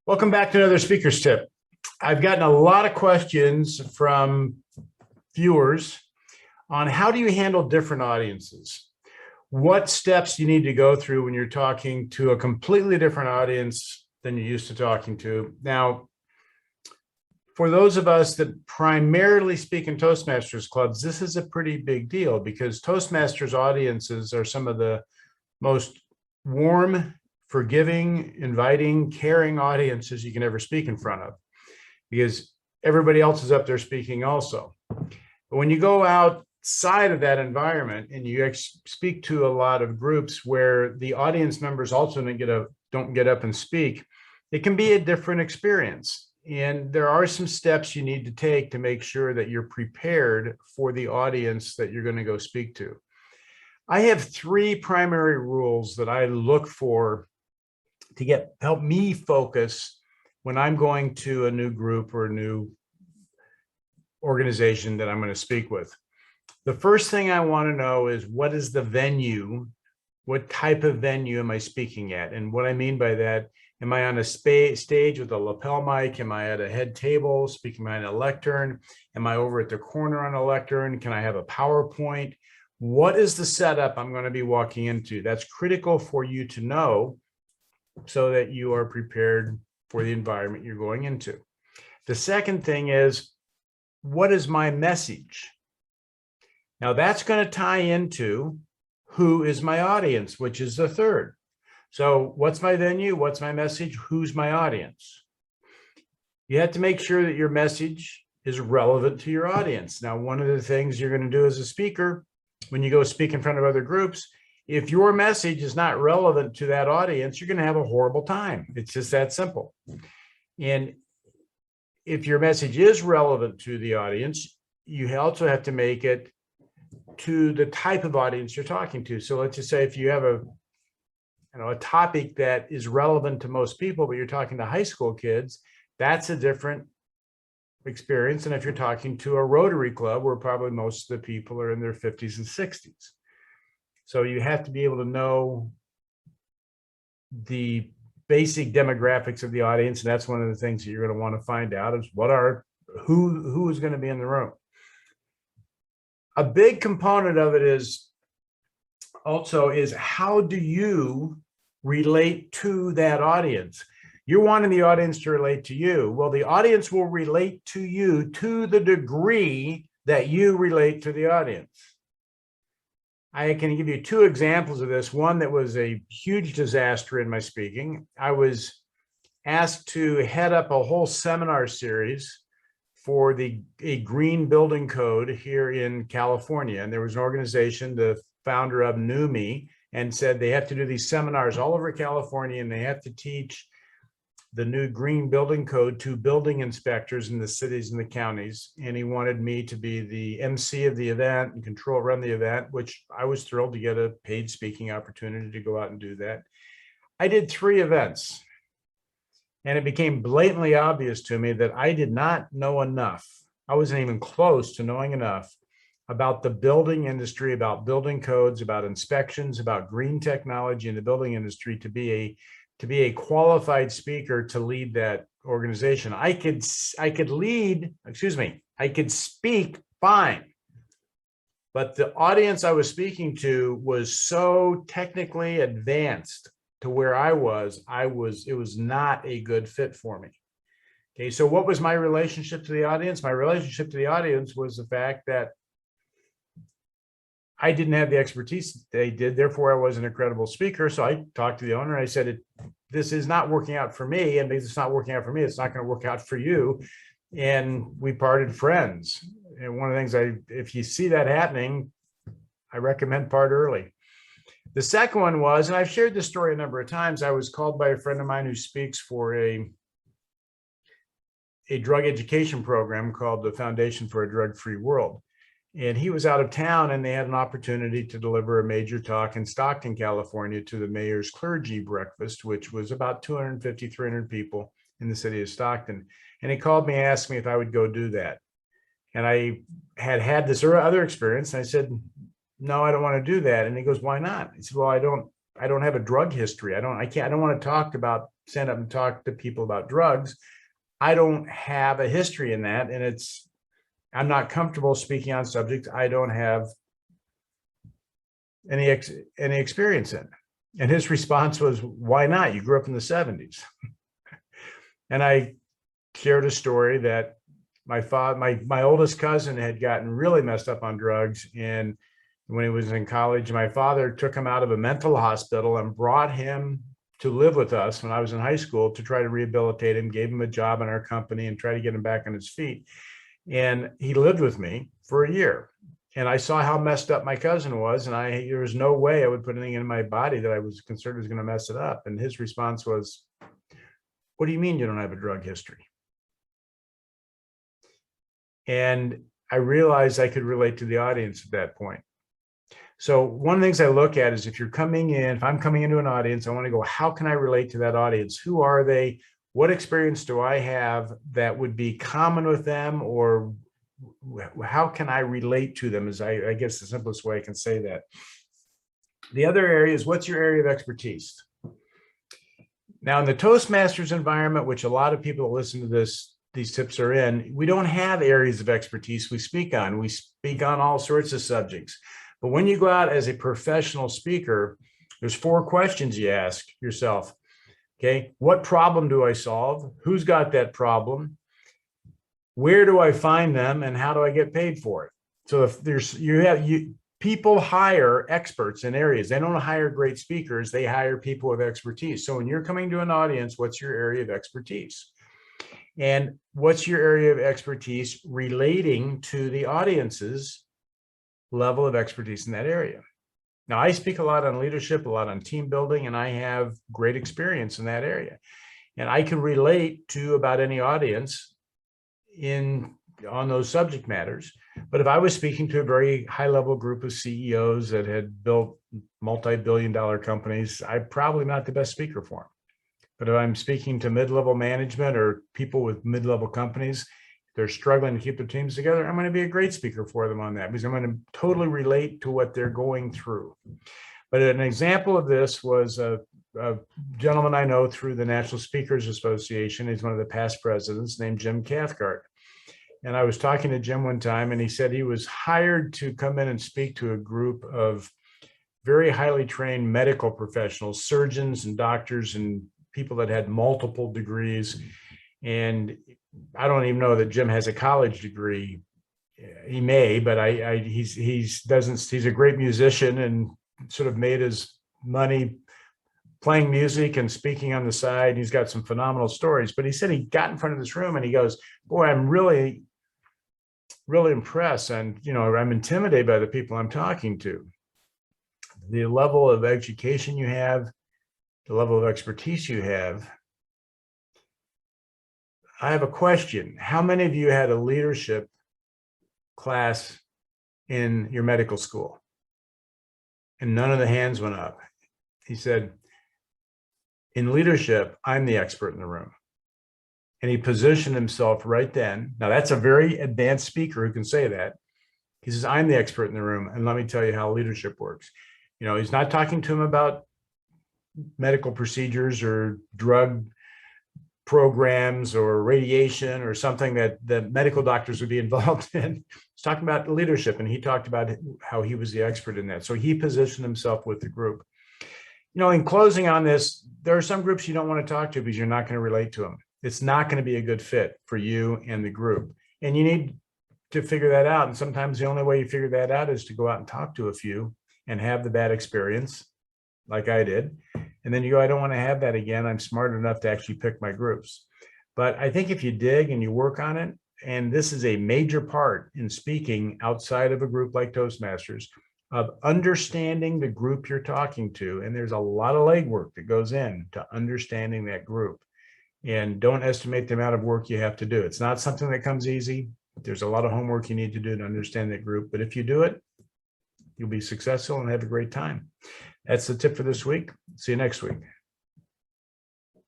Welcome back to another speaker's tip. I've gotten a lot of questions from viewers on how do you handle different audiences? What steps do you need to go through when you're talking to a completely different audience than you're used to talking to? Now, for those of us that primarily speak in Toastmasters clubs, this is a pretty big deal because Toastmasters audiences are some of the most warm, forgiving, inviting, caring audiences you can ever speak in front of, because everybody else is up there speaking also. But when you go outside of that environment and you speak to a lot of groups where the audience members also don't get up and speak, it can be a different experience. And there are some steps you need to take to make sure that you're prepared for the audience that you're going to go speak to. I have three primary rules that I look for to help me focus when I'm going to a new group or a new organization that I'm going to speak with. The first thing I want to know is, what is the venue? What type of venue am I speaking at? And what I mean by that, am I on a stage with a lapel mic? Am I at a head table speaking behind a lectern? Am I over at the corner on a lectern? Can I have a PowerPoint? What is the setup I'm going to be walking into? That's critical for you to know so that you are prepared for the environment you're going into. The second thing is, what is my message? Now that's going to tie into who is my audience, which is the third. So what's my venue? What's my message? Who's my audience? You have to make sure that your message is relevant to your audience. Now, one of the things you're going to do as a speaker, when you go speak in front of other groups, if your message is not relevant to that audience, you're going to have a horrible time. It's just that simple. And if your message is relevant to the audience, you also have to make it to the type of audience you're talking to. So let's just say if you have a topic that is relevant to most people, but you're talking to high school kids, that's a different experience than if you're talking to a Rotary Club where probably most of the people are in their 50s and 60s. So you have to be able to know the basic demographics of the audience, and that's one of the things that you're going to want to find out is who is going to be in the room. A big component of it is how do you relate to that audience? You're wanting the audience to relate to you. Well, the audience will relate to you to the degree that you relate to the audience. I can give you two examples of this. One that was a huge disaster in my speaking. I was asked to head up a whole seminar series for a green building code here in California. And there was an organization, the founder of knew me and said they have to do these seminars all over California and they have to teach the new green building code to building inspectors in the cities and the counties. And he wanted me to be the MC of the event and run the event, which I was thrilled to get a paid speaking opportunity to go out and do that. I did 3 events. And it became blatantly obvious to me that I did not know enough. I wasn't even close to knowing enough about the building industry, about building codes, about inspections, about green technology in the building industry to be a qualified speaker to lead that organization. I could speak fine, but the audience I was speaking to was so technically advanced to where it was not a good fit for me. Okay, so what was my relationship to the audience? My relationship to the audience was the fact that I didn't have the expertise they did, therefore I wasn't a credible speaker. So I talked to the owner, I said, this is not working out for me, and because it's not working out for me, it's not going to work out for you. And we parted friends. And one of the things if you see that happening, I recommend part early. The second one was, and I've shared this story a number of times, I was called by a friend of mine who speaks for a drug education program called the Foundation for a Drug-Free World. And he was out of town and they had an opportunity to deliver a major talk in Stockton, California to the mayor's clergy breakfast, which was about 250, 300 people in the city of Stockton. And he called me and asked me if I would go do that. And I had this other experience. And I said, no, I don't want to do that. And he goes, why not? He said, well, I don't have a drug history. I don't want to talk about stand up and talk to people about drugs. I don't have a history in that, and I'm not comfortable speaking on subjects I don't have any experience in. And his response was, why not? You grew up in the 70s. And I shared a story that my oldest cousin had gotten really messed up on drugs. And when he was in college, my father took him out of a mental hospital and brought him to live with us when I was in high school to try to rehabilitate him, gave him a job in our company and try to get him back on his feet. And he lived with me for a year. And I saw how messed up my cousin was. And there was no way I would put anything in my body that I was concerned was going to mess it up. And his response was, what do you mean you don't have a drug history? And I realized I could relate to the audience at that point. So one of the things I look at is if I'm coming into an audience, I want to go, how can I relate to that audience? Who are they? What experience do I have that would be common with them? Or how can I relate to them is I guess the simplest way I can say that. The other area is, what's your area of expertise? Now in the Toastmasters environment, which a lot of people that listen to these tips are in, we don't have areas of expertise we speak on. We speak on all sorts of subjects. But when you go out as a professional speaker, there's 4 questions you ask yourself. Okay, what problem do I solve? Who's got that problem? Where do I find them, and how do I get paid for it? So if people hire experts in areas. They don't hire great speakers. They hire people with expertise. So when you're coming to an audience, what's your area of expertise? And what's your area of expertise relating to the audience's level of expertise in that area? Now, I speak a lot on leadership, a lot on team building, and I have great experience in that area. And I can relate to about any audience on those subject matters. But if I was speaking to a very high-level group of CEOs that had built multi-billion-dollar companies, I'm probably not the best speaker for them. But if I'm speaking to mid-level management or people with mid-level companies, they're struggling to keep their teams together, I'm going to be a great speaker for them on that, because I'm going to totally relate to what they're going through. But an example of this was a gentleman I know through the National Speakers Association. He's one of the past presidents, named Jim Cathcart. And I was talking to Jim one time, and he said he was hired to come in and speak to a group of very highly trained medical professionals, surgeons and doctors and people that had multiple degrees. And I don't even know that Jim has a college degree. He may, but he's a great musician and sort of made his money playing music and speaking on the side. He's got some phenomenal stories. But he said he got in front of this room and he goes, boy, I'm really, really impressed. And, I'm intimidated by the people I'm talking to. The level of education you have, the level of expertise you have. I have a question. How many of you had a leadership class in your medical school? And none of the hands went up. He said, in leadership, I'm the expert in the room. And he positioned himself right then. Now, that's a very advanced speaker who can say that. He says, I'm the expert in the room, and let me tell you how leadership works. He's not talking to him about medical procedures or drug programs or radiation or something that the medical doctors would be involved in. He's talking about leadership, and he talked about how he was the expert in that. So he positioned himself with the group. In closing on this, there are some groups you don't want to talk to because you're not going to relate to them. It's not going to be a good fit for you and the group. And you need to figure that out. And sometimes the only way you figure that out is to go out and talk to a few and have the bad experience, like I did. And then you go, I don't want to have that again. I'm smart enough to actually pick my groups. But I think if you dig and you work on it, and this is a major part in speaking outside of a group like Toastmasters, of understanding the group you're talking to. And there's a lot of legwork that goes in to understanding that group. And don't estimate the amount of work you have to do. It's not something that comes easy. There's a lot of homework you need to do to understand that group. But if you do it, you'll be successful and have a great time. That's the tip for this week. See you next week.